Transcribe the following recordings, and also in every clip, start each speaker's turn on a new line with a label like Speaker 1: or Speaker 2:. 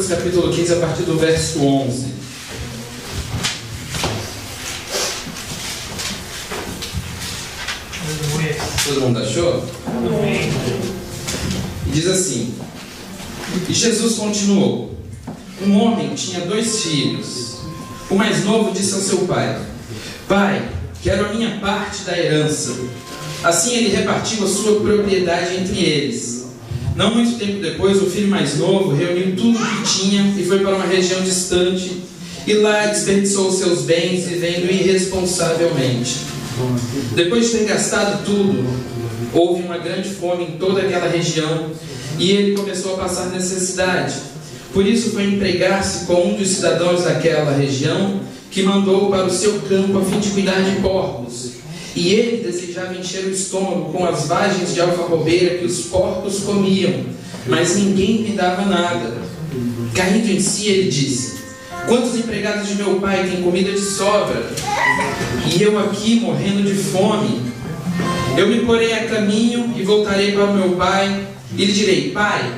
Speaker 1: Lucas capítulo 15, a partir do verso 11. Todo mundo achou? E diz assim: e Jesus continuou: um homem tinha 2 filhos. O mais novo disse ao seu pai: pai, quero a minha parte da herança. Assim ele repartiu a sua propriedade entre eles. Não muito tempo depois, o filho mais novo reuniu tudo o que tinha e foi para uma região distante, e lá desperdiçou os seus bens vivendo irresponsavelmente. Depois de ter gastado tudo, houve uma grande fome em toda aquela região e ele começou a passar necessidade. Por isso foi empregar-se com um dos cidadãos daquela região, que mandou para o seu campo a fim de cuidar de porcos. E ele desejava encher o estômago com as vagens de alfarrobeira que os porcos comiam, mas ninguém lhe dava nada. Caindo em si, ele disse: quantos empregados de meu pai têm comida de sobra, e eu aqui morrendo de fome? Eu me porei a caminho e voltarei para o meu pai, e lhe direi: pai,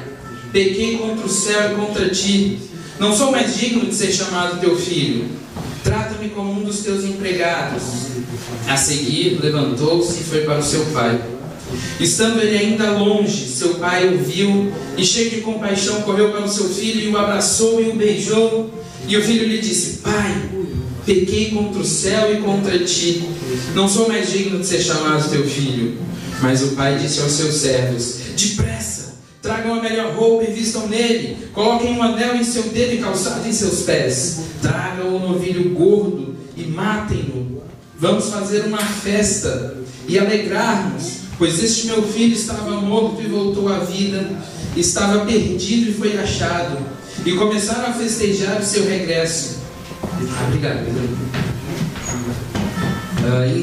Speaker 1: pequei contra o céu e contra ti, não sou mais digno de ser chamado teu filho. Trata-me como um dos teus empregados. A seguir, levantou-se e foi para o seu pai. Estando ele ainda longe, seu pai o viu e, cheio de compaixão, correu para o seu filho e o abraçou e o beijou. E o filho lhe disse: pai, pequei contra o céu e contra ti, não sou mais digno de ser chamado teu filho. Mas o pai disse aos seus servos: depressa, tragam a melhor roupa e vistam nele, coloquem um anel em seu dedo e calçado em seus pés, tragam o novilho gordo e matem-no. Vamos fazer uma festa e alegrarmos, pois este meu filho estava morto e voltou à vida, estava perdido e foi achado. E começaram a festejar o seu regresso. Obrigado, Pedro.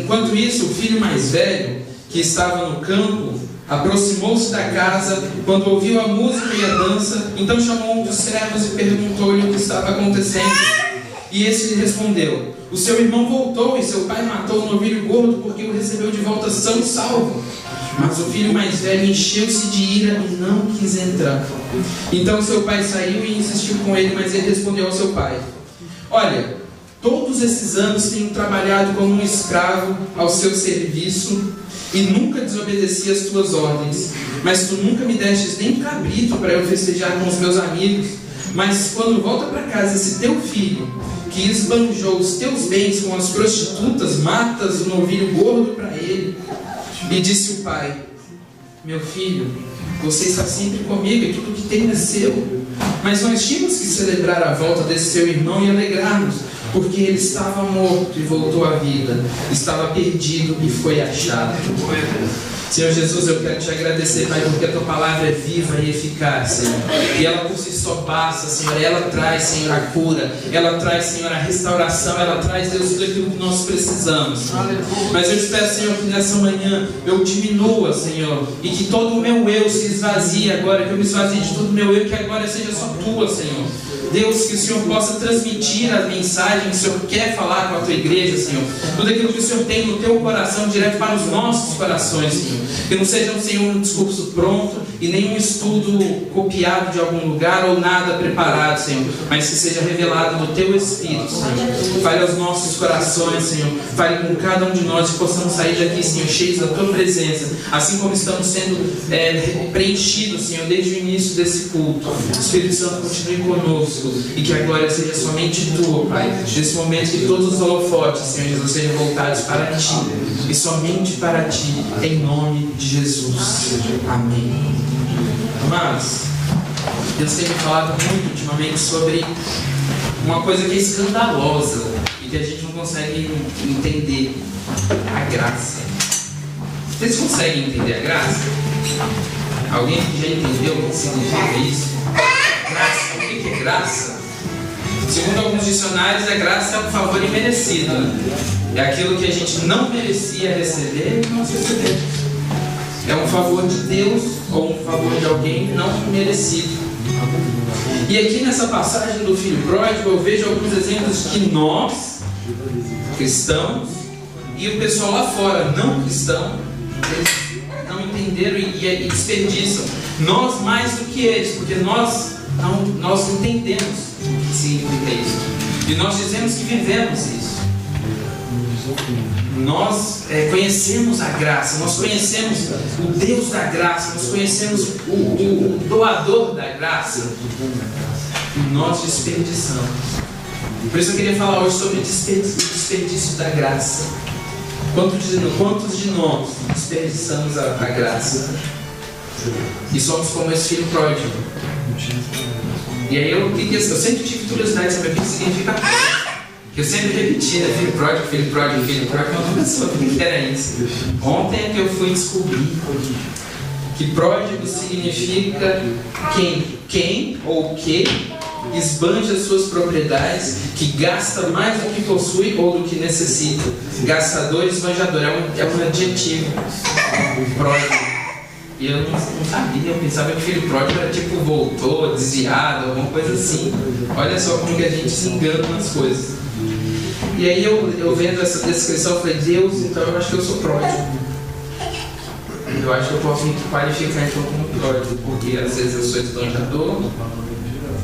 Speaker 1: Enquanto isso, o filho mais velho, que estava no campo, aproximou-se da casa quando ouviu a música e a dança. Então chamou um dos servos e perguntou-lhe o que estava acontecendo. E esse lhe respondeu: o seu irmão voltou e seu pai matou o novilho gordo porque o recebeu de volta são e salvo. Mas o filho mais velho encheu-se de ira e não quis entrar. Então seu pai saiu e insistiu com ele, mas ele respondeu ao seu pai: olha, todos esses anos tenho trabalhado como um escravo ao seu serviço e nunca desobedeci às tuas ordens. Mas tu nunca me destes nem cabrito para eu festejar com os meus amigos. Mas quando volta para casa esse teu filho, que esbanjou os teus bens com as prostitutas, matas o novilho gordo para ele. E disse o pai: meu filho, você está sempre comigo e tudo que tem é seu. Mas nós tínhamos que celebrar a volta desse seu irmão e alegrarmos, porque ele estava morto e voltou à vida, estava perdido e foi achado. Senhor Jesus, eu quero te agradecer, Pai, porque a tua palavra é viva e eficaz, Senhor. E ela por si só basta, Senhor. Ela traz, Senhor, a cura. Ela traz, Senhor, a restauração. Ela traz, Deus, tudo aquilo que nós precisamos. Mas eu te peço, Senhor, que nessa manhã eu diminua, Senhor, e que todo o meu eu se esvazie agora, que eu me esvazie de todo o meu eu, que agora seja só tua, Senhor. Deus, que o Senhor possa transmitir a mensagem que o Senhor quer falar com a tua igreja, Senhor. Tudo aquilo que o Senhor tem no teu coração, direto para os nossos corações, Senhor. Que não seja, Senhor, um discurso pronto e nem um estudo copiado de algum lugar ou nada preparado, Senhor. Mas que seja revelado do teu Espírito, Senhor. Fale aos nossos corações, Senhor. Fale com cada um de nós e possamos sair daqui, Senhor, cheios da tua presença. Assim como estamos sendo preenchidos, Senhor, desde o início desse culto. O Espírito Santo continue conosco. E que a glória seja somente tua, Pai. Nesse momento que todos os holofotes, Senhor Jesus, sejam voltados para ti. E somente para ti, em nome de Jesus. Amém. Amados, Deus tem me falado muito ultimamente sobre uma coisa que é escandalosa e que a gente não consegue entender: a graça. Vocês conseguem entender a graça? Alguém que já entendeu o que significa isso? Graça, o que é graça? Segundo alguns dicionários, a graça é um favor imerecido. É aquilo que a gente não merecia receber e nós recebemos. É um favor de Deus ou um favor de alguém não merecido. E aqui nessa passagem do filho pródigo eu vejo alguns exemplos que nós, cristãos, e o pessoal lá fora, não cristão, eles não entenderam e desperdiçam. Nós mais do que eles, porque nós nós entendemos o que significa isso. E nós dizemos que vivemos isso. Nós conhecemos a graça, nós conhecemos o Deus da graça, nós conhecemos o doador da graça. E nós desperdiçamos. Por isso eu queria falar hoje sobre o desperdício da graça. Quantos de nós desperdiçamos a graça? E somos como esse filho pródigo. E aí eu sempre tive curiosidade sobre o que significa. Que eu sempre repetia, filho pródigo, filho pródigo, filho pródigo, mas nunca soube o que era isso. Ontem é que eu fui descobrir que pródigo significa quem ou o que esbanja as suas propriedades, que gasta mais do que possui ou do que necessita. Gastador, esbanjador, é um adjetivo. Pródigo. E eu não sabia, eu pensava que filho pródigo era tipo voltou, desviado, alguma coisa assim. Olha só como que a gente se engana nas coisas. E aí eu vendo essa descrição, eu falei, Deus, então eu acho que eu sou pródigo. Eu acho que eu posso me qualificar então como pródigo, porque às vezes eu sou esbanjador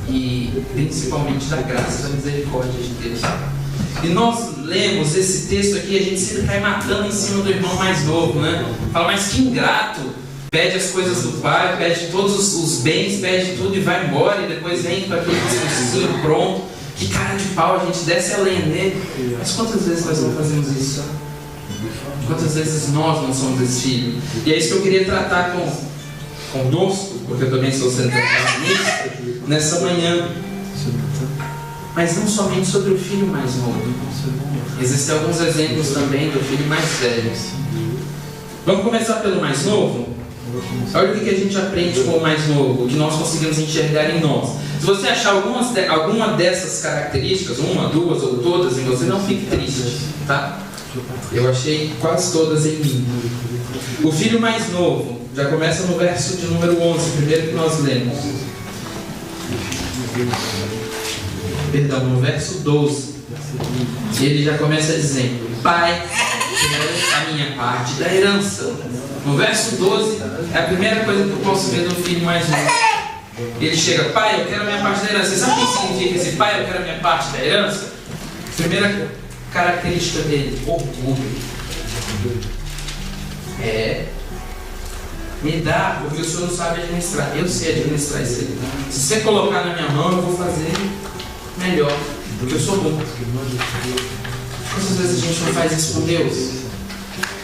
Speaker 1: e principalmente da graça, da misericórdia de Deus. E nós lemos esse texto aqui, a gente sempre cai matando em cima do irmão mais novo, né? Fala, mas que ingrato! Pede as coisas do pai, pede todos os bens, pede tudo e vai embora, e depois vem com aquele discursinho pronto. Que cara de pau, a gente desce a lenha nele. Mas quantas vezes nós não fazemos isso? Quantas vezes nós não somos esse filho? E é isso que eu queria tratar conosco, porque eu também estou sendo tratado nisso, nessa manhã. Mas não somente sobre o filho mais novo. Existem alguns exemplos também do filho mais velho. Vamos começar pelo mais novo? Olha o que a gente aprende com o mais novo, o que nós conseguimos enxergar em nós. Se você achar alguma dessas características, uma, duas ou todas em você, não fique triste, tá? Eu achei quase todas em mim. O filho mais novo, já começa no verso de número 11, primeiro que nós lemos. Perdão, no verso 12. E ele já começa dizendo, Pai, quero a minha parte da herança. No verso 12, é a primeira coisa que eu posso ver do filho mais novo. Ele chega, pai, eu quero a minha parte da herança. Você sabe o que significa esse pai, eu quero a minha parte da herança? Primeira característica dele, orgulho. Me dá, porque o senhor não sabe administrar. Eu sei administrar isso aí. Se você colocar na minha mão, eu vou fazer melhor, porque eu sou bom. Quantas vezes a gente não faz isso com Deus?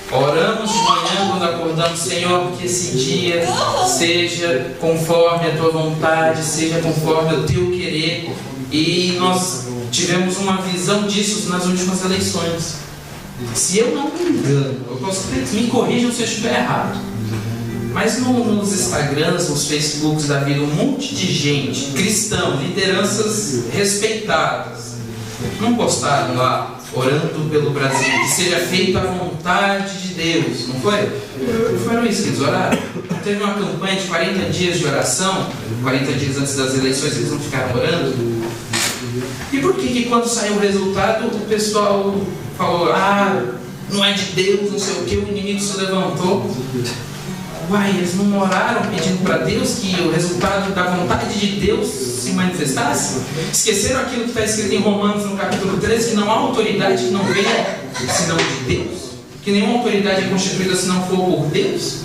Speaker 1: Oramos de manhã quando acordamos, Senhor, que esse dia seja conforme a tua vontade, seja conforme o teu querer. E nós tivemos uma visão disso nas últimas eleições. Se eu não me engano, eu posso me corrijam se eu estiver errado, mas nos Instagrams, nos Facebooks da vida, um monte de gente, cristão, lideranças respeitadas, não postaram lá orando pelo Brasil, que seja feita a vontade de Deus, não foi? Foram isso que eles oraram. Teve uma campanha de 40 dias de oração, 40 dias antes das eleições, eles não ficaram orando. E por que quando saiu o resultado, o pessoal falou, não é de Deus, não sei o que, o inimigo se levantou? Uai, eles não oraram pedindo para Deus que o resultado da vontade de Deus se manifestasse? Esqueceram aquilo que está escrito em Romanos no capítulo 13, que não há autoridade que não venha senão de Deus? Que nenhuma autoridade é constituída se não for por Deus?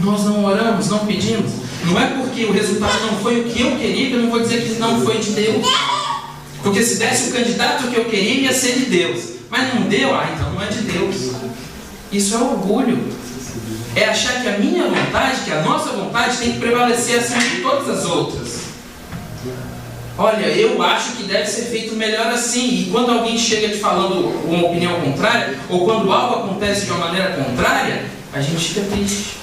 Speaker 1: Nós não oramos, não pedimos. Não é porque o resultado não foi o que eu queria, que eu não vou dizer que não foi de Deus. Porque se desse o candidato que eu queria, ia ser de Deus. Mas não deu, então não é de Deus. Isso é orgulho. É achar que a minha vontade, que a nossa vontade tem que prevalecer acima de todas as outras. Olha, eu acho que deve ser feito melhor assim. E quando alguém chega te falando uma opinião contrária, ou quando algo acontece de uma maneira contrária, a gente fica triste.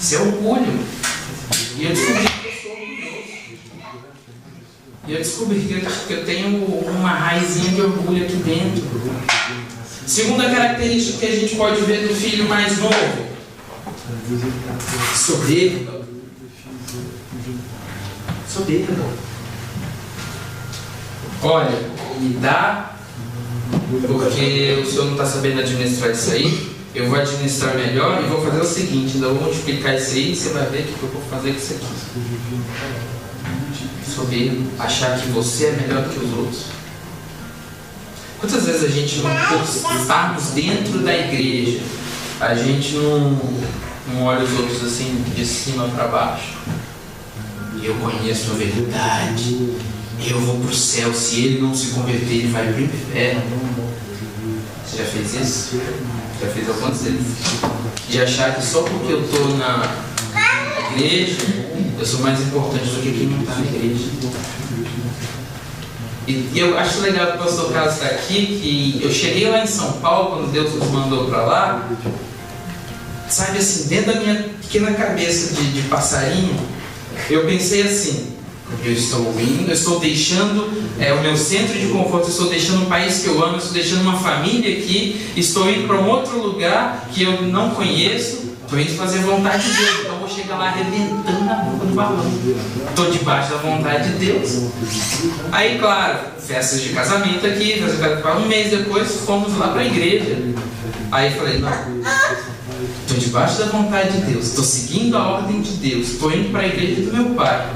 Speaker 1: Isso é orgulho. E eu descobri que eu sou orgulhoso. E eu descobri que eu tenho uma raizinha de orgulho aqui dentro. Segunda característica que a gente pode ver do filho mais novo: soberba. Soberba. Olha, me dá, porque o senhor não está sabendo administrar isso aí. eu vou administrar melhor e vou fazer o seguinte, ainda vou multiplicar isso aí, você vai ver o que eu vou fazer com isso aqui. Soberbo, achar que você é melhor do que os outros. Quantas vezes a gente não, por estarmos dentro da igreja, a gente não olha os outros assim de cima para baixo? Eu conheço a verdade, eu vou para o céu, se ele não se converter, ele vai para o inferno. Você já fez isso? Já fez algumas vezes? De achar que só porque eu estou na igreja, eu sou mais importante do que quem não está na igreja. E eu acho legal que o pastor Carlos está aqui, que eu cheguei lá em São Paulo, quando Deus nos mandou para lá, sabe assim, dentro da minha pequena cabeça de passarinho, eu pensei assim, eu estou indo, eu estou deixando o meu centro de conforto, eu estou deixando um país que eu amo, eu estou deixando uma família aqui, estou indo para um outro lugar que eu não conheço, estou indo fazer a vontade de Deus, então eu vou chegar lá arrebentando a boca do balão. Estou debaixo da vontade de Deus. Aí, claro, festas de casamento aqui, um mês depois fomos lá para a igreja. Aí falei, não, estou debaixo da vontade de Deus, estou seguindo a ordem de Deus, estou indo para a igreja do meu pai.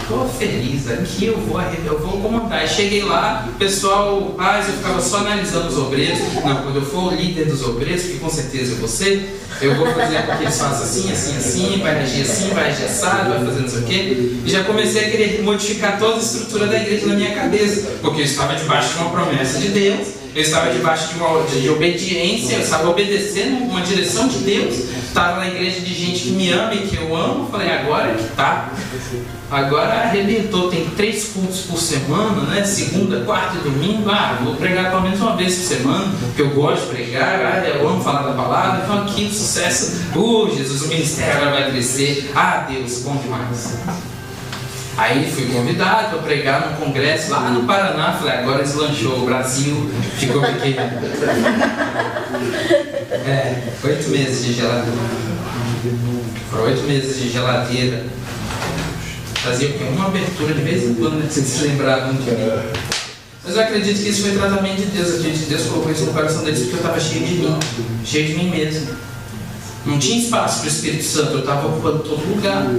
Speaker 1: Estou feliz, aqui eu vou comandar. Aí cheguei lá, o pessoal, eu ficava só analisando os obreiros. Não, quando eu for o líder dos obreiros, que com certeza é você, eu vou fazer com que eles façam assim, assim, assim, vai agir assim, vai agir assado, vai fazer não sei o quê. E já comecei a querer modificar toda a estrutura da igreja na minha cabeça, porque eu estava debaixo de uma promessa de Deus, eu estava debaixo de obediência, eu estava obedecendo uma direção de Deus, estava na igreja de gente que me ama e que eu amo. Falei, agora que tá. Agora arrebentou, tem 3 cultos por semana, né? Segunda, quarta e domingo. Vou pregar pelo menos uma vez por semana, porque eu gosto de pregar, eu amo falar da palavra. Então aqui, sucesso. Jesus, o ministério agora vai crescer. Deus, bom demais. Aí fui convidado para pregar num congresso lá no Paraná. Falei, agora deslanchou, o Brasil ficou pequeno. 8 meses de geladeira. Foram 8 meses de geladeira. Fazia uma abertura de vez em quando, né? Vocês se lembravam de mim. Mas eu acredito que isso foi tratamento de Deus. Eu acredito que Deus colocou isso no coração deles porque eu estava cheio de mim mesmo. Não tinha espaço para o Espírito Santo, eu estava ocupando todo lugar.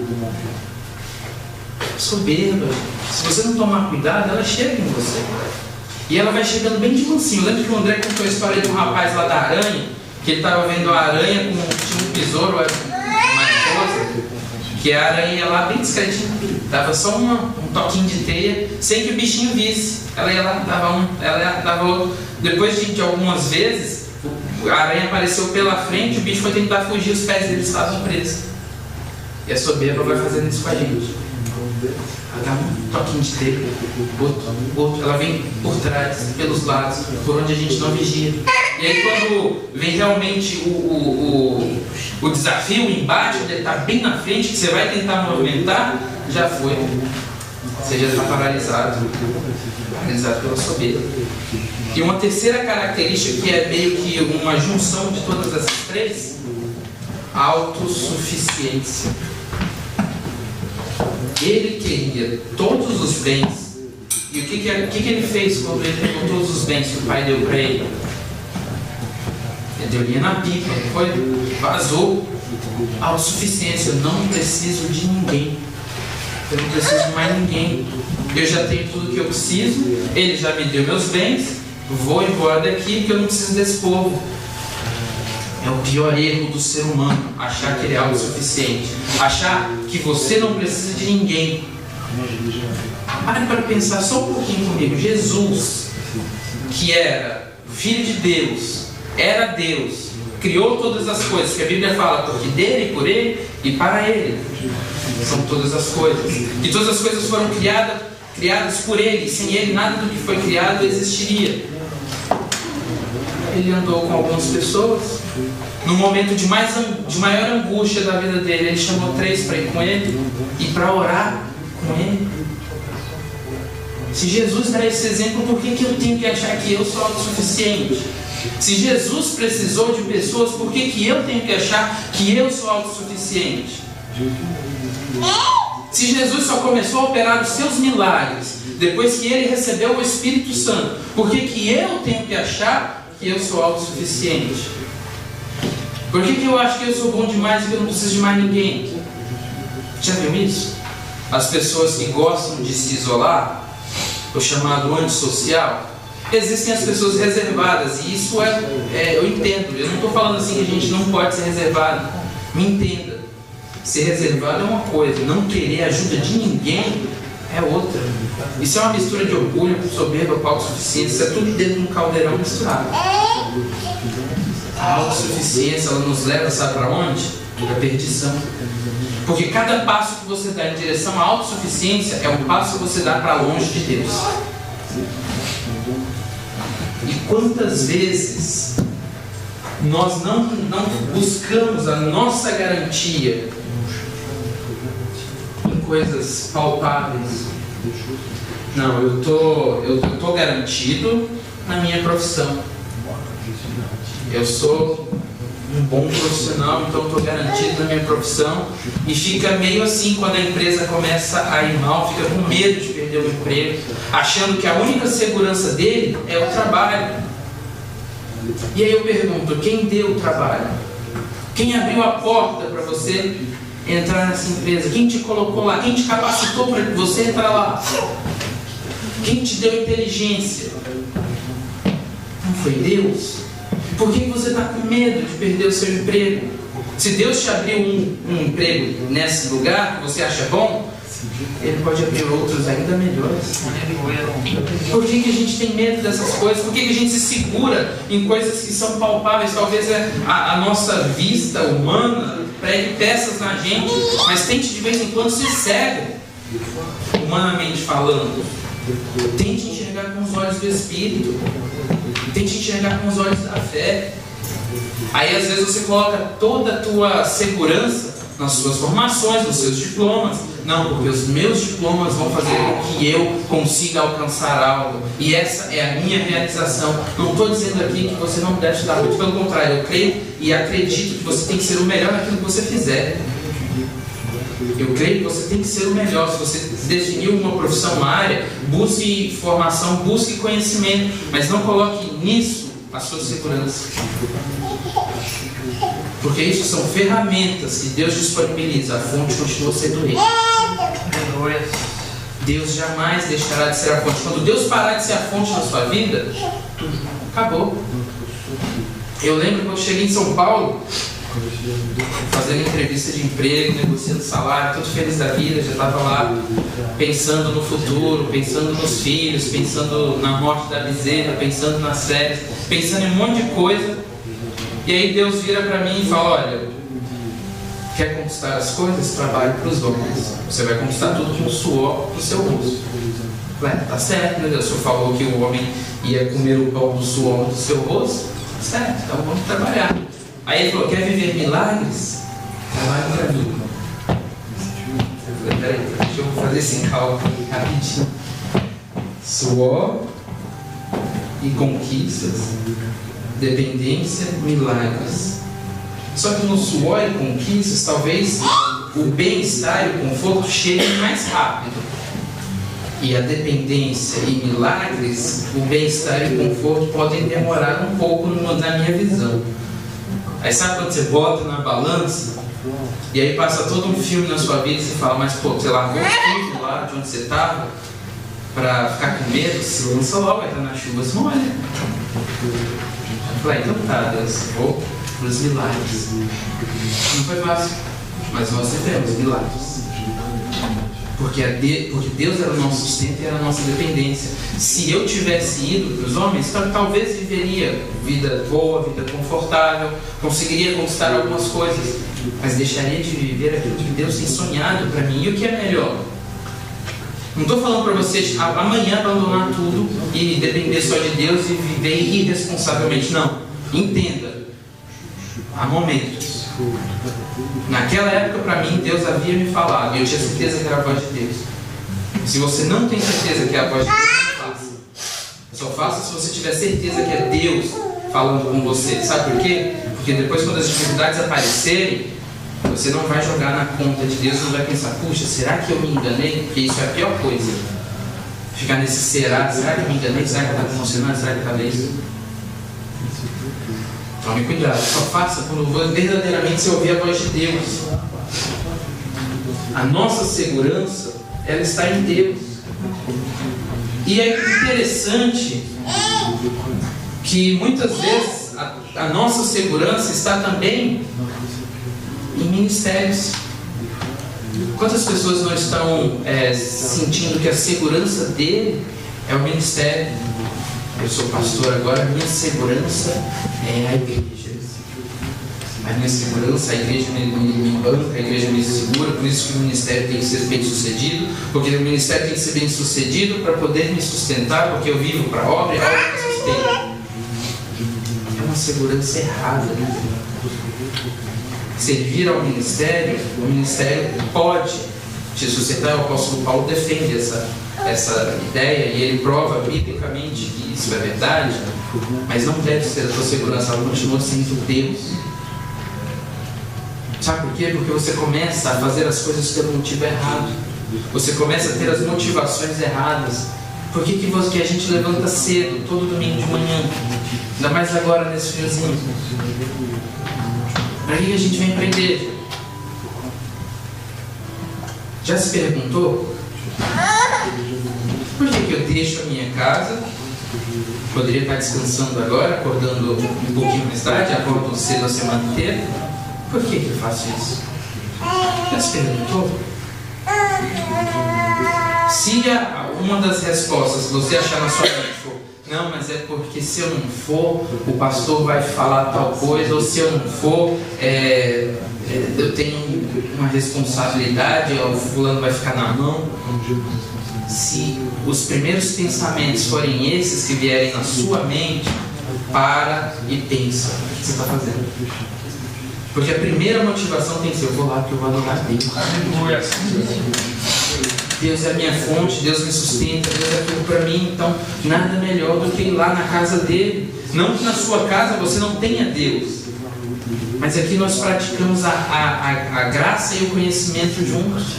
Speaker 1: Soberba, se você não tomar cuidado, ela chega em você. E ela vai chegando bem de mansinho. Eu lembro que o André contou a história de um rapaz lá da aranha, que ele estava vendo a aranha com um besouro, uma esposa, que a aranha ia lá bem discretinho, dava só um toquinho de teia, sem que o bichinho visse. Ela ia lá, dava outro. Depois de algumas vezes, a aranha apareceu pela frente, o bicho foi tentar fugir, os pés dele estavam presos. E a soberba vai fazendo isso com a gente. Ela dá um toquinho de teia, outro, ela vem por trás, pelos lados, por onde a gente não vigia. E aí quando vem realmente o desafio, o embate, ele está bem na frente, que você vai tentar movimentar, já foi. Você já está paralisado pela soberba. E uma terceira característica, que é meio que uma junção de todas essas 3, autossuficiência. Ele queria todos os bens. E o que ele fez quando ele pegou todos os bens que o pai deu para ele? Ele deu linha na pipa, não foi? Vazou. Autossuficiência. Eu não preciso de ninguém. Eu não preciso de mais ninguém. Eu já tenho tudo que eu preciso. Ele já me deu meus bens. Vou embora daqui porque eu não preciso desse povo. É o pior erro do ser humano, achar que ele é autossuficiente. Achar que você não precisa de ninguém. Pare para pensar só um pouquinho comigo. Jesus, que era Filho de Deus, era Deus, criou todas as coisas, que a Bíblia fala, porque dele, por ele e para ele são todas as coisas. E todas as coisas foram criadas por ele. Sem ele, nada do que foi criado existiria. Ele andou com algumas pessoas. No momento de maior angústia da vida dele, ele chamou 3 para ir com ele e para orar com ele. Se Jesus dá esse exemplo, por que eu tenho que achar que eu sou autossuficiente? Se Jesus precisou de pessoas, por que eu tenho que achar que eu sou autossuficiente? Se Jesus só começou a operar os seus milagres depois que ele recebeu o Espírito Santo, por que eu tenho que achar que que eu sou autossuficiente? Por que eu acho que eu sou bom demais e que eu não preciso de mais ninguém? Já viu isso? As pessoas que gostam de se isolar, o chamado antissocial. Existem as pessoas reservadas, e isso eu entendo. Eu não estou falando assim que a gente não pode ser reservado. Me entenda. Ser reservado é uma coisa, não querer ajuda de ninguém é outra. Isso é uma mistura de orgulho, soberba com autossuficiência, é tudo dentro de um caldeirão misturado. A autossuficiência, ela nos leva, sabe para onde? Para a perdição. Porque cada passo que você dá em direção à autossuficiência é um passo que você dá para longe de Deus. E quantas vezes nós não buscamos a nossa garantia em coisas palpáveis? Não, eu tô garantido na minha profissão. Eu sou um bom profissional, então estou garantido na minha profissão. E fica meio assim quando a empresa começa a ir mal, fica com medo de perder o emprego, achando que a única segurança dele é o trabalho. E aí eu pergunto, quem deu o trabalho? Quem abriu a porta para você entrar nessa empresa? Quem te colocou lá? Quem te capacitou para você entrar lá? Quem te deu inteligência? Não foi Deus? Por que você está com medo de perder o seu emprego? Se Deus te abriu um emprego nesse lugar que você acha bom, Ele pode abrir outros ainda melhores. Por que a gente tem medo dessas coisas? Por que a gente se segura em coisas que são palpáveis? Talvez a nossa vista humana pregue peças na gente, mas tente de vez em quando ser cego, humanamente falando. Tente enxergar com os olhos do Espírito. Tente enxergar com os olhos da fé. Aí às vezes você coloca toda a tua segurança nas suas formações, nos seus diplomas. Não, porque os meus diplomas vão fazer com que eu consiga alcançar algo. E essa é a minha realização. Não estou dizendo aqui que você não deve estudar muito. Pelo contrário, eu creio e acredito que você tem que ser o melhor naquilo que você fizer. Eu creio que você tem que ser o melhor. Se você definiu uma profissão, uma área, busque formação, busque conhecimento, mas não coloque nisso a sua segurança. Porque isso são ferramentas que Deus disponibiliza. A fonte continua sendo Ele. Deus jamais deixará de ser a fonte. Quando Deus parar de ser a fonte na sua vida, acabou. Eu lembro quando cheguei em São Paulo, fazendo entrevista de emprego, negociando salário, todo feliz da vida, já estava lá pensando no futuro, pensando nos filhos, pensando na morte da bezerra, pensando nas férias, pensando em um monte de coisa. E aí Deus vira para mim e fala: olha, quer conquistar as coisas? Trabalhe para os homens. Você vai conquistar tudo com o suor do seu rosto. Tá certo, meu Deus, o senhor falou que o homem ia comer o pão do suor do seu rosto? Tá certo, então vamos trabalhar. Aí ele falou: quer viver milagres? Trabalhe para mim. Eu falei: peraí, deixa eu fazer esse cálculo rapidinho. Suor e conquistas, dependência, milagres. Só que no suor e conquistas, talvez o bem-estar e o conforto cheguem mais rápido. E a dependência e milagres, o bem-estar e o conforto podem demorar um pouco na minha visão. Aí sabe quando você bota na balança e aí passa todo um filme na sua vida e você fala: mas pô, você largou tudo lá de onde você estava para ficar com medo? Se lança logo, vai estar na chuva, se molha. Eu falei: então tá, Deus, vou para os milagres. Não foi fácil, mas nós tivemos milagres. Porque Deus era o nosso sustento e era a nossa dependência. Se eu tivesse ido para os homens, talvez viveria vida boa, vida confortável, conseguiria conquistar algumas coisas, mas deixaria de viver aquilo que Deus tem sonhado para mim. E o que é melhor? Não estou falando para vocês amanhã abandonar tudo e depender só de Deus e viver irresponsavelmente. Não. Entenda. Há momentos. Naquela época, para mim, Deus havia me falado e eu tinha certeza que era a voz de Deus. Se você não tem certeza que é a voz de Deus, não faça. Só faça se você tiver certeza que é Deus falando com você. Sabe por quê? Porque depois, quando as dificuldades aparecerem, você não vai jogar na conta de Deus, não vai pensar: puxa, será que eu me enganei? Porque isso é a pior coisa. Ficar nesse será que eu me enganei? Será que está funcionando? Será que está bem? Tome cuidado, só faça quando verdadeiramente você ouvir a voz de Deus. A nossa segurança, ela está em Deus. E é interessante que muitas vezes a nossa segurança está também em ministérios. Quantas pessoas não estão sentindo que a segurança dele é o ministério? Eu sou pastor agora, a minha segurança é a igreja. A minha segurança, a igreja me banca, a igreja me segura, por isso que o ministério tem que ser bem sucedido, porque o ministério tem que ser bem sucedido para poder me sustentar, porque eu vivo para a obra e a obra me sustenta. É uma segurança errada, né? Servir ao ministério, o ministério pode te sustentar. O apóstolo Paulo defende essa ideia e ele prova biblicamente que isso é verdade, mas não deve ser a tua segurança, ela continua sendo Deus. Sabe por quê? Porque você começa a fazer as coisas pelo motivo errado, você começa a ter as motivações erradas. Por que a gente levanta cedo, todo domingo de manhã, ainda mais agora nesse friozinho? Para que a gente vem para a igreja? Já se perguntou? Por que eu deixo a minha casa? Poderia estar descansando agora, acordando um pouquinho mais tarde, acordo cedo a semana inteira. Por que eu faço isso? Já se perguntou? Se uma das respostas você achar na sua mente for, não, mas é porque se eu não for, o pastor vai falar tal coisa, ou se eu não for, eu tenho uma responsabilidade, o fulano vai ficar na mão. Se os primeiros pensamentos forem esses que vierem na sua mente, para e pensa o que você está fazendo. Porque a primeira motivação tem que ser: eu vou lá porque eu vou adorar Deus. Deus é a minha fonte, Deus me sustenta, Deus é tudo para mim. Então nada melhor do que ir lá na casa dele. Não que na sua casa você não tenha Deus, mas aqui nós praticamos a graça e o conhecimento juntos.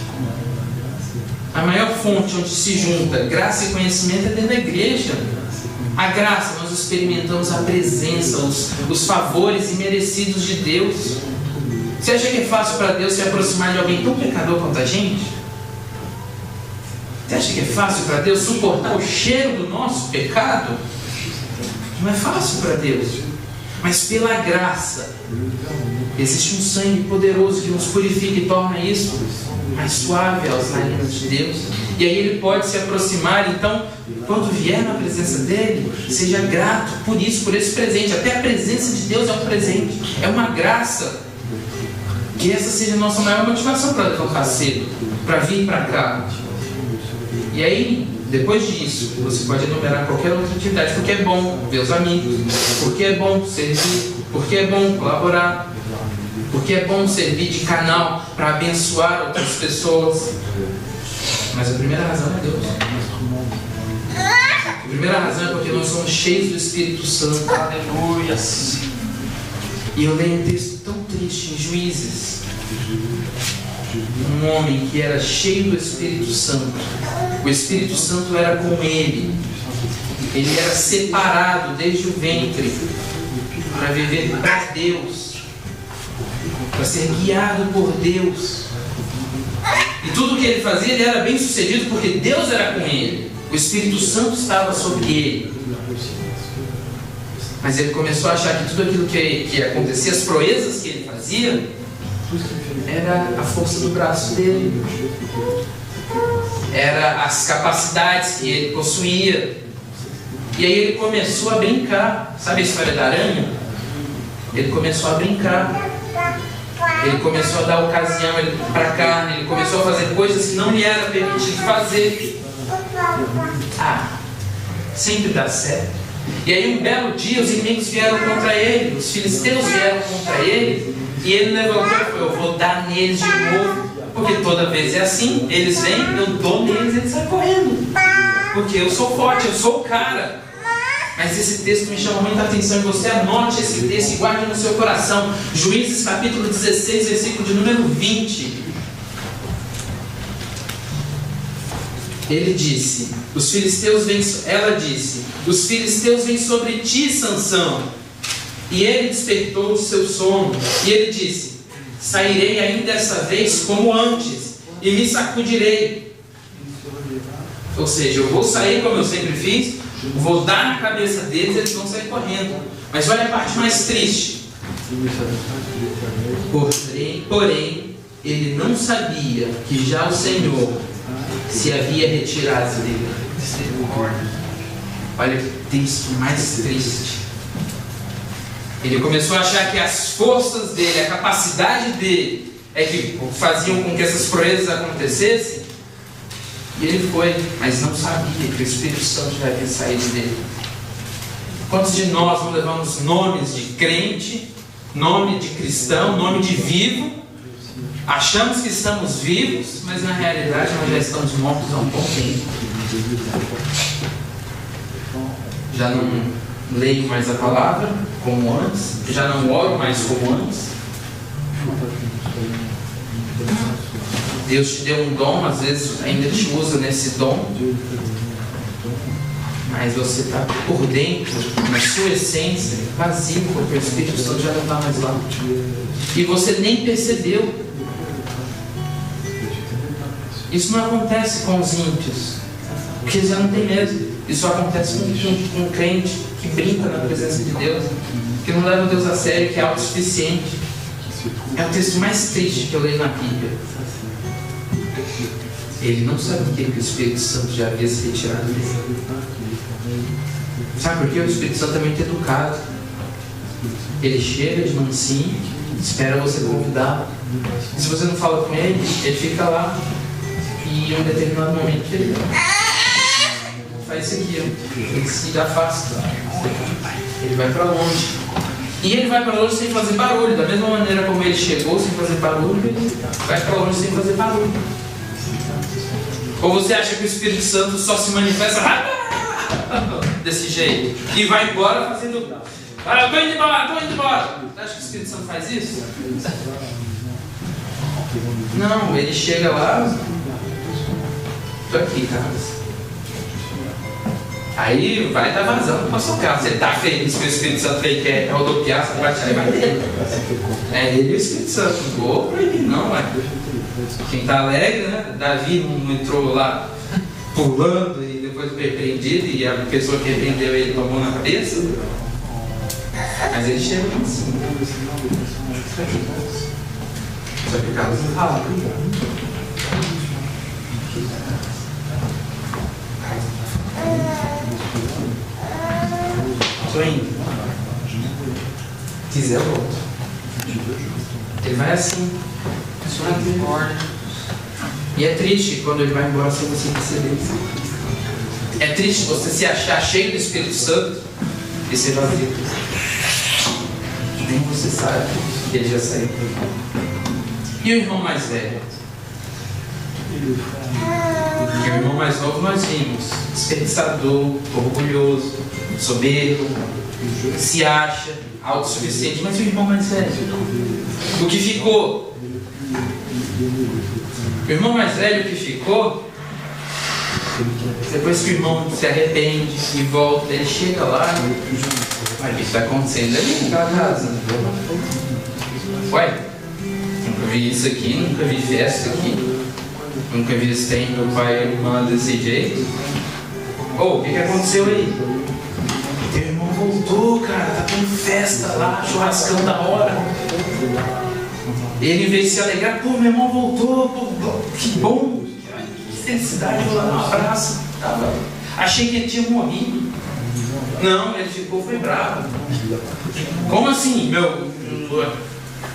Speaker 1: A maior fonte onde se junta graça e conhecimento é dentro da igreja. A graça, nós experimentamos a presença, os favores imerecidos de Deus. Você acha que é fácil para Deus se aproximar de alguém tão pecador quanto a gente? Você acha que é fácil para Deus suportar o cheiro do nosso pecado? Não é fácil para Deus. Mas pela graça, existe um sangue poderoso que nos purifica e torna isso mais suave aos narinas de Deus. E aí Ele pode se aproximar. Então, quando vier na presença dEle, seja grato por isso, por esse presente. Até a presença de Deus é um presente, é uma graça. Que essa seja a nossa maior motivação para levantar cedo, para vir para cá. E aí, depois disso, você pode enumerar qualquer outra atividade, porque é bom ver os amigos, porque é bom servir, porque é bom colaborar, porque é bom servir de canal para abençoar outras pessoas. Mas a primeira razão é Deus. A primeira razão é porque nós somos cheios do Espírito Santo. Aleluia. E eu leio um texto tão triste em Juízes. Um homem que era cheio do Espírito Santo. O Espírito Santo era com ele. Ele era separado desde o ventre para viver para Deus, para ser guiado por Deus. E tudo que ele fazia, ele era bem sucedido porque Deus era com ele. O Espírito Santo estava sobre ele. Mas ele começou a achar que tudo aquilo que acontecia, as proezas que ele fazia, era a força do braço dele, era as capacidades que ele possuía. E aí ele começou a brincar. Sabe a história da aranha? Ele começou a brincar. Ele começou a dar ocasião para a carne. Ele começou a fazer coisas que não lhe era permitido fazer. Sempre dá certo. E aí um belo dia os inimigos vieram contra ele, os filisteus vieram contra ele, e ele levantou e falou: eu vou dar neles de novo, porque toda vez é assim, eles vêm, eu dou neles e eles saem correndo, porque eu sou forte, eu sou o cara. Mas esse texto me chama muita atenção, e você anote esse texto e guarde no seu coração. Juízes capítulo 16, versículo de número 20. Ele disse: ela disse, os filisteus vêm sobre ti, Sansão. E ele despertou o seu sono, e ele disse: sairei ainda dessa vez como antes, e me sacudirei. Ou seja, eu vou sair como eu sempre fiz, vou dar na cabeça deles, eles vão sair correndo. Mas olha a parte mais triste. Porém, ele não sabia que já o Senhor se havia retirado dele. Olha que texto mais triste. Ele começou a achar que as forças dele, a capacidade dele, é que faziam com que essas proezas acontecessem. E ele foi, mas não sabia que o Espírito Santo já havia saído dele. Quantos de nós não levamos nomes de crente, nome de cristão, nome de vivo? Achamos que estamos vivos, mas na realidade nós já estamos mortos há um bom tempo. Já não leio mais a palavra como antes, já não oro mais como antes. Deus te deu um dom, às vezes ainda te usa nesse dom, mas você está por dentro, na sua essência, vazio, porque o Espírito Santo já não está mais lá. E você nem percebeu. Isso não acontece com os ímpios, porque eles já não têm medo. Isso acontece com um crente que brinca na presença de Deus, que não leva Deus a sério, que é autossuficiente. É o texto mais triste que eu leio na Bíblia. Ele não sabia que o Espírito Santo já havia se retirado dele. Sabe por quê? O Espírito Santo é muito educado. Ele chega de mansinho, espera você convidá-lo. Se você não fala com ele, ele fica lá. E em um determinado momento ele faz isso aqui, ele se afasta. Ele vai para longe. E ele vai para longe sem fazer barulho. Da mesma maneira como ele chegou sem fazer barulho, ele vai para longe sem fazer barulho. Ou você acha que o Espírito Santo só se manifesta desse jeito e vai embora fazendo: eu tô indo embora. Você acha que o Espírito Santo faz isso? Não, ele chega lá. Tô aqui, cara. Aí vai dar vazão para sua casa. Você tá feliz que o Espírito Santo quer rodopiar, você vai tirar e vai dele. É ele e o Espírito Santo. Não vou proibir, não, ué. Quem está alegre, né? Davi não entrou lá pulando e depois foi repreendido, e a pessoa que repreendeu ele tomou na cabeça. Mas ele chega assim. Só que o Carlos não fala. Estou indo. Quiser, eu volto. Ele vai assim. E é triste quando ele vai embora sem você perceber. É triste você se achar cheio do Espírito Santo e ser vazio. Nem você sabe que ele já saiu. E o irmão mais velho? Porque o irmão mais novo nós vimos: desperdiçador, orgulhoso, soberbo, se acha autossuficiente. Mas o irmão mais velho, o que ficou? O irmão mais velho que ficou, depois que o irmão se arrepende e volta, ele chega lá, mas o que está acontecendo ali naquela casa? Ué, nunca vi isso aqui, nunca vi festa aqui, nunca vi esse trem, meu pai e irmã desse jeito. O que aconteceu aí? Teu irmão voltou, cara, tá tendo festa lá, churrascão da hora. Ele, em vez de se alegrar: pô, meu irmão voltou, pô, que bom, que felicidade, vou lá dar um abraço. Achei que ele tinha morrido. Não, ele ficou, foi bravo. Como assim, meu?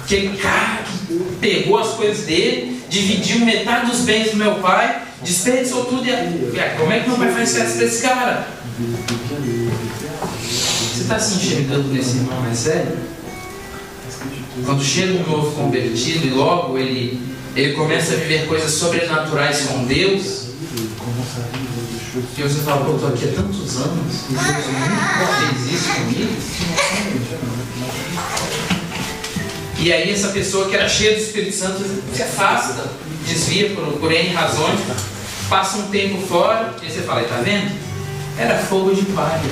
Speaker 1: Aquele cara que pegou as coisas dele, dividiu metade dos bens do meu pai, desperdiçou tudo. Como é que meu pai faz festa desse cara? Você está se enxergando nesse irmão mais velho? Quando chega um novo convertido e logo ele começa a viver coisas sobrenaturais com Deus, e você fala: pô, eu estou aqui há tantos anos e Deus nunca fez isso comigo. E aí essa pessoa que era cheia do Espírito Santo se afasta, desvia por N razões, passa um tempo fora, e você fala: tá vendo? Era fogo de palha,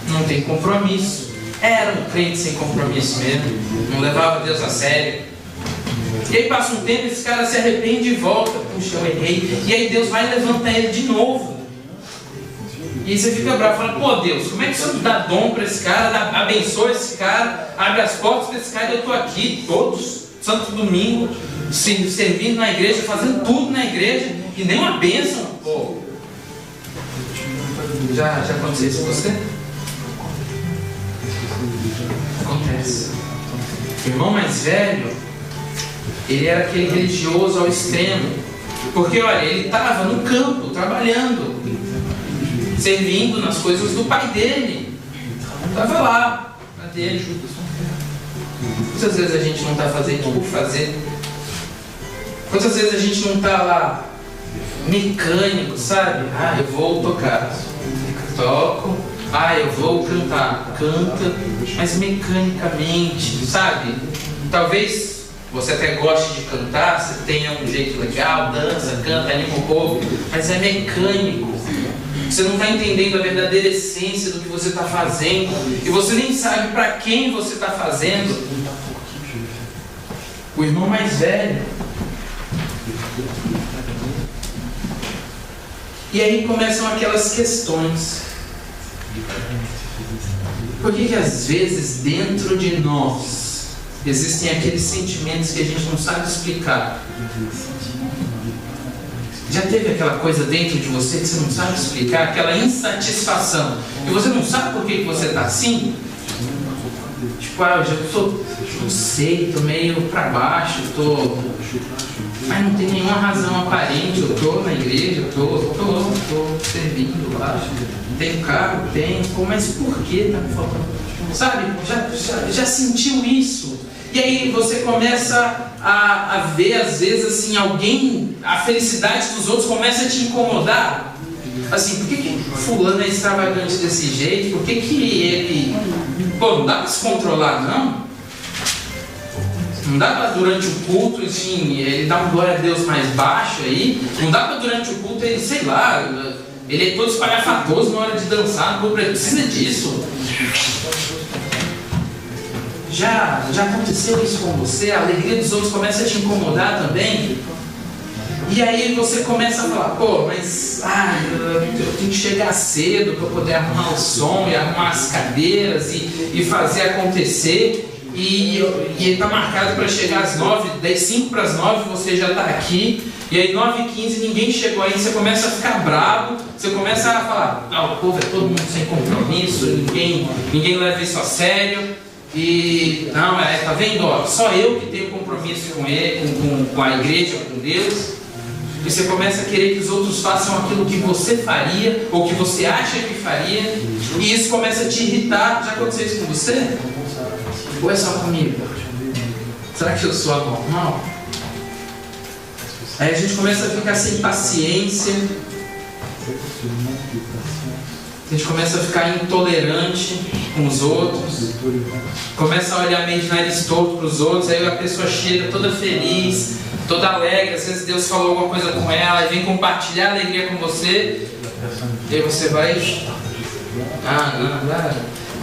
Speaker 1: não tem compromisso. Era um crente sem compromisso mesmo, não levava Deus a sério. E aí passa um tempo, esse cara se arrepende e volta. Puxa, eu errei. E aí Deus vai levantar ele de novo. E aí você fica bravo, fala, pô Deus, como é que o Senhor dá dom para esse cara, abençoa esse cara, abre as portas para esse cara, e eu estou aqui todos, santo domingo, servindo na igreja, fazendo tudo na igreja, e nem uma bênção. Pô. Já aconteceu isso com você? Acontece. O irmão mais velho, ele era aquele religioso ao extremo, porque olha, ele estava no campo, trabalhando, servindo nas coisas do pai dele, estava lá, na dele. Muitas vezes a gente não está fazendo por fazer. Quantas vezes a gente não está lá mecânico, sabe? Ah, eu vou tocar, toco. Ah, eu vou cantar, canta, mas mecanicamente, sabe? Talvez você até goste de cantar, você tenha um jeito legal, dança, canta, anima o povo, mas é mecânico. Você não está entendendo a verdadeira essência do que você está fazendo, e você nem sabe para quem você está fazendo. O irmão mais velho. E aí começam aquelas questões. Por que às vezes dentro de nós existem aqueles sentimentos que a gente não sabe explicar? Já teve aquela coisa dentro de você que você não sabe explicar, aquela insatisfação, e você não sabe por que você está assim? Tipo, eu já estou, não sei, estou meio para baixo, mas não tem nenhuma razão aparente, eu estou na igreja, eu estou servindo lá, tenho carro, tenho, mas por que está me faltando? Sabe, já sentiu isso? E aí você começa a ver, às vezes, assim, a felicidade dos outros começa a te incomodar. Assim, por que fulano é extravagante desse jeito? Por que ele... Pô, não dá para se controlar, não? Não dá para durante o culto, assim, ele dá um glória a Deus mais baixo aí? Não dá para durante o culto ele, sei lá, ele é todo espalhafatoso na hora de dançar, não precisa disso. Já aconteceu isso com você? A alegria dos outros começa a te incomodar também? E aí você começa a falar, pô, mas eu tenho que chegar cedo para poder arrumar o som e arrumar as cadeiras e fazer acontecer. E está marcado para chegar às 9, 5 para as 9 você já está aqui. E aí 9h15 ninguém chegou aí, você começa a ficar bravo, você começa a falar, o povo é todo mundo sem compromisso, ninguém leva isso a sério. E não, tá vendo? Ó, só eu que tenho compromisso com ele, com a igreja, com Deus. E você começa a querer que os outros façam aquilo que você faria, ou que você acha que faria, e isso começa a te irritar. Já aconteceu isso com você? Ou é só comigo? Será que eu sou anormal? Aí a gente começa a ficar sem paciência, a gente começa a ficar intolerante com os outros, começa a olhar meio de nariz torto para os outros, aí a pessoa chega toda feliz, toda alegre, às vezes Deus falou alguma coisa com ela, e vem compartilhar a alegria com você, e aí você vai,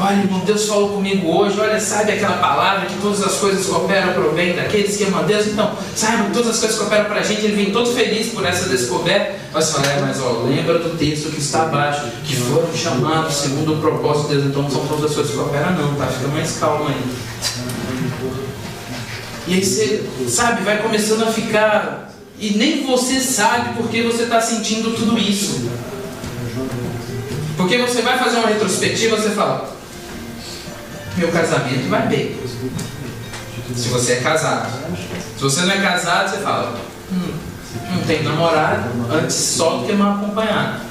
Speaker 1: olha irmão, Deus falou comigo hoje, olha, sabe aquela palavra que todas as coisas cooperam para o bem daqueles que amam a Deus? Então, sabe que todas as coisas cooperam para a gente, ele vem todo feliz por essa descoberta. Mas fala, mas lembra do texto que está abaixo, que foram chamados segundo o propósito de Deus, então não são todas as coisas que cooperam, não, tá? Fica mais calma aí. E aí você, sabe, vai começando a ficar, e nem você sabe por que você está sentindo tudo isso. Porque você vai fazer uma retrospectiva, você fala, meu casamento vai bem. Se você é casado. Se você não é casado, você fala, não tenho namorado, antes só do que mal acompanhado.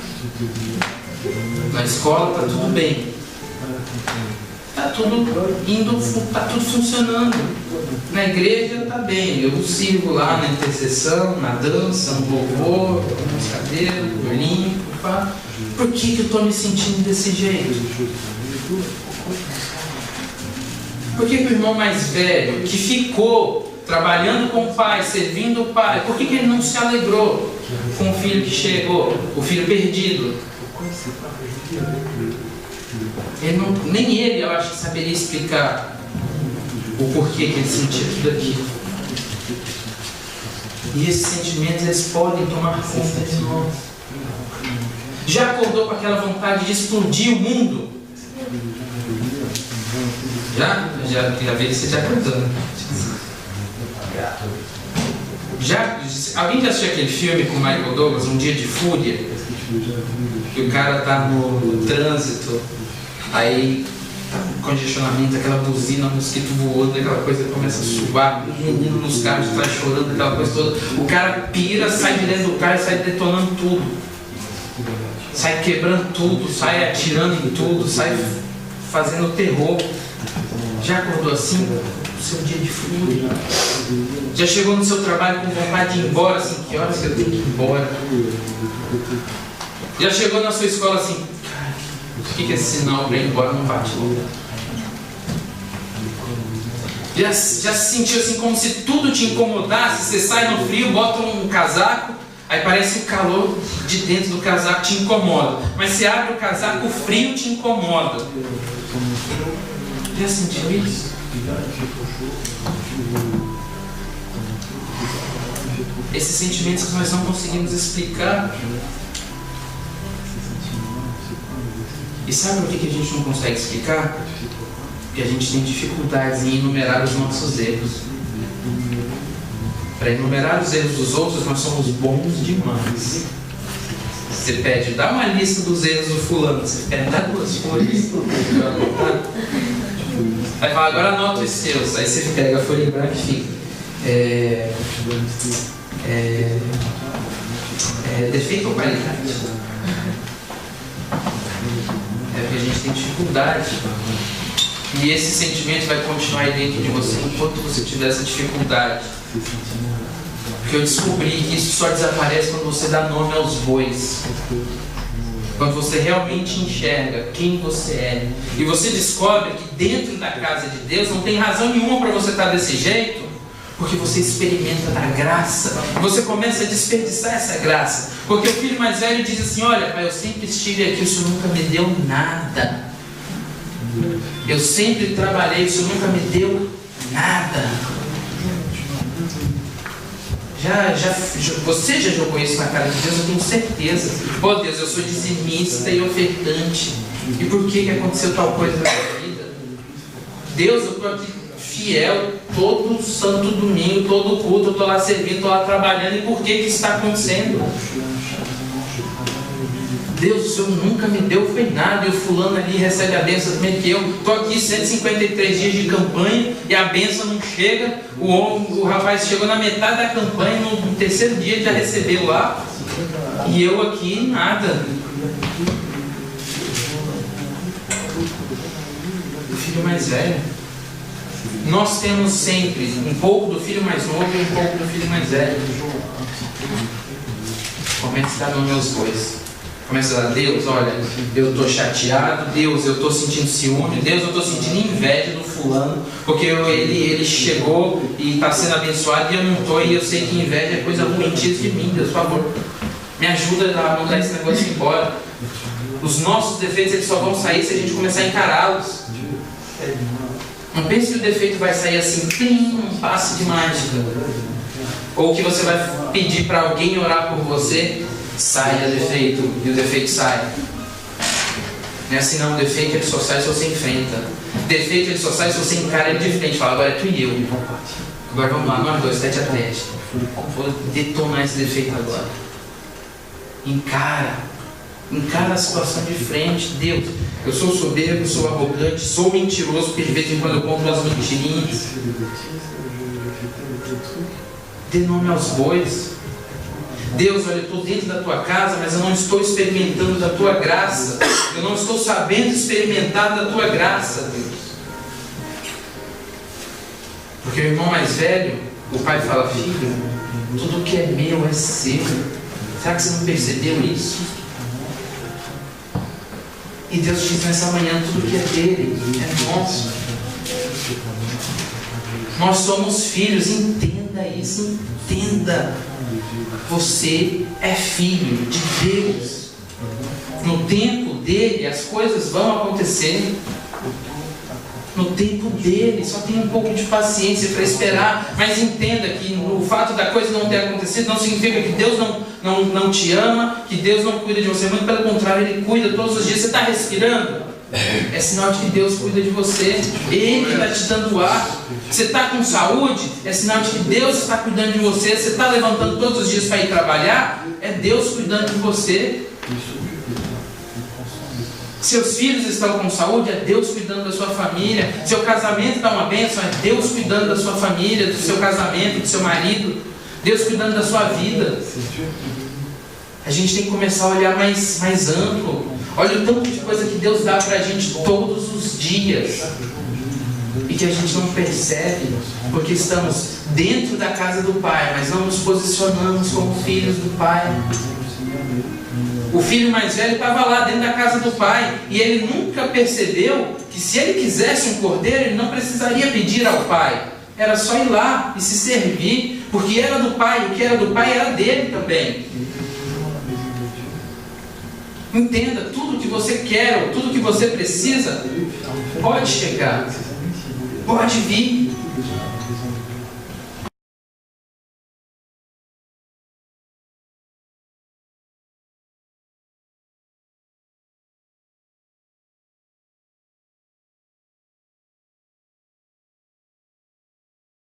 Speaker 1: Na escola está tudo bem. Está tudo indo, está tudo funcionando. Na igreja está bem. Eu sirvo lá na intercessão, na dança, no louvor, nas cadeiras, eu limpo. Por que eu estou me sentindo desse jeito? Por que o irmão mais velho, que ficou trabalhando com o pai, servindo o pai, por que ele não se alegrou com o filho que chegou, o filho perdido? Nem ele, eu acho que saberia explicar o porquê que ele sentia tudo aquilo. E esses sentimentos, eles podem tomar conta de nós. Já acordou com aquela vontade de explodir o mundo? Já vi que você já acordou. Alguém já assistiu aquele filme com o Michael Douglas, Um Dia de Fúria? Que o cara tá no trânsito, aí tá com congestionamento, aquela buzina, mosquito voando, aquela coisa começa a suar, o menino nos carros está chorando, aquela coisa toda. O cara pira, sai de dentro do carro e sai detonando tudo. Sai quebrando tudo, sai atirando em tudo, sai fazendo terror. Já acordou assim? No seu dia de fúria? Já chegou no seu trabalho com vontade de ir embora, assim, que horas que eu tenho que ir embora? Já chegou na sua escola assim, cara, por que esse sinal para ir embora não bate logo? Já se sentiu assim como se tudo te incomodasse? Você sai no frio, bota um casaco, aí parece que o calor de dentro do casaco te incomoda. Mas você abre o casaco, o frio te incomoda. Já sentiu isso? Esses sentimentos que nós não conseguimos explicar. E sabe por que a gente não consegue explicar? Porque a gente tem dificuldades em enumerar os nossos erros. Para enumerar os erros dos outros, nós somos bons demais. Você pede, dá uma lista dos erros do fulano. Você pede, dá 2 folhas. Aí fala, agora anota os seus. Aí você pega a folha em branco e fica. Defeito ou qualidade? Porque a gente tem dificuldade. E esse sentimento vai continuar aí dentro de você enquanto você tiver essa dificuldade. Porque eu descobri que isso só desaparece quando você dá nome aos bois. Quando você realmente enxerga quem você é. E você descobre que dentro da casa de Deus não tem razão nenhuma para você estar desse jeito. Porque você experimenta da graça. Você começa a desperdiçar essa graça. Porque o filho mais velho diz assim, olha pai, eu sempre estive aqui, o senhor nunca me deu nada. Eu sempre trabalhei, o senhor nunca me deu nada. Você já jogou isso na cara de Deus, eu tenho certeza. Pô Deus, eu sou dizimista e ofertante. E por que aconteceu tal coisa na minha vida? Deus, eu estou aqui fiel, todo santo domingo, todo culto, eu estou lá servindo, estou lá trabalhando, e por que está acontecendo? Deus, o Senhor nunca me deu foi nada, e o fulano ali recebe a bênção também que eu. Estou aqui 153 dias de campanha e a bênção não chega. O rapaz chegou na metade da campanha, no terceiro dia ele já recebeu lá, e eu aqui nada. O filho mais velho. Nós temos sempre um pouco do filho mais novo e um pouco do filho mais velho. Começa a dar nome aos bois. Começa a dar, Deus, olha, eu estou chateado, Deus, eu estou sentindo ciúme, Deus, eu estou sentindo inveja do fulano, porque ele chegou e está sendo abençoado e eu não estou, e eu sei que inveja é coisa ruim, tira de mim, Deus, por favor, me ajuda a mandar esse negócio embora. Os nossos defeitos, eles só vão sair se a gente começar a encará-los. Não pense que o defeito vai sair assim, um passe de mágica. Ou que você vai pedir para alguém orar por você, sai o defeito, e o defeito sai. Não é assim não, o defeito ele só sai se você enfrenta. O defeito ele só sai se você encara ele de frente, fala, agora é tu e eu. Agora vamos lá, nós dois, tete a tete. Vou detonar esse defeito agora. Encara a situação de frente. Deus, eu sou soberbo, sou arrogante, sou mentiroso, porque de vez em quando eu conto umas mentirinhas. Dê nome aos bois. Deus, olha, eu estou dentro da tua casa, mas eu não estou experimentando da tua graça. Eu não estou sabendo experimentar da tua graça, Deus. Porque o irmão mais velho, o pai fala, filho, tudo que é meu é seu. Será que você não percebeu isso? E Deus diz nessa manhã, tudo que é dele é nosso. Nós somos filhos, entenda isso, entenda. Você é filho de Deus. No tempo dele as coisas vão acontecer. No tempo dele, só tem um pouco de paciência para esperar, mas entenda que o fato da coisa não ter acontecido não significa que Deus não te ama, que Deus não cuida de você, muito pelo contrário, Ele cuida todos os dias. Você está respirando? É sinal de que Deus cuida de você, Ele que está te dando ar. Você está com saúde? É sinal de que Deus está cuidando de você. Você está levantando todos os dias para ir trabalhar? É Deus cuidando de você. Seus filhos estão com saúde? É Deus cuidando da sua família. Seu casamento está uma bênção? É Deus cuidando da sua família, do seu casamento, do seu marido. Deus cuidando da sua vida. A gente tem que começar a olhar mais amplo. Olha o tanto de coisa que Deus dá para a gente todos os dias e que a gente não percebe, porque estamos dentro da casa do Pai, mas não nos posicionamos como filhos do Pai. O filho mais velho estava lá dentro da casa do pai, e ele nunca percebeu que se ele quisesse um cordeiro, ele não precisaria pedir ao pai. Era só ir lá e se servir, porque era do pai, o que era do pai era dele também. Entenda, tudo que você quer, ou tudo que você precisa, pode chegar, pode vir.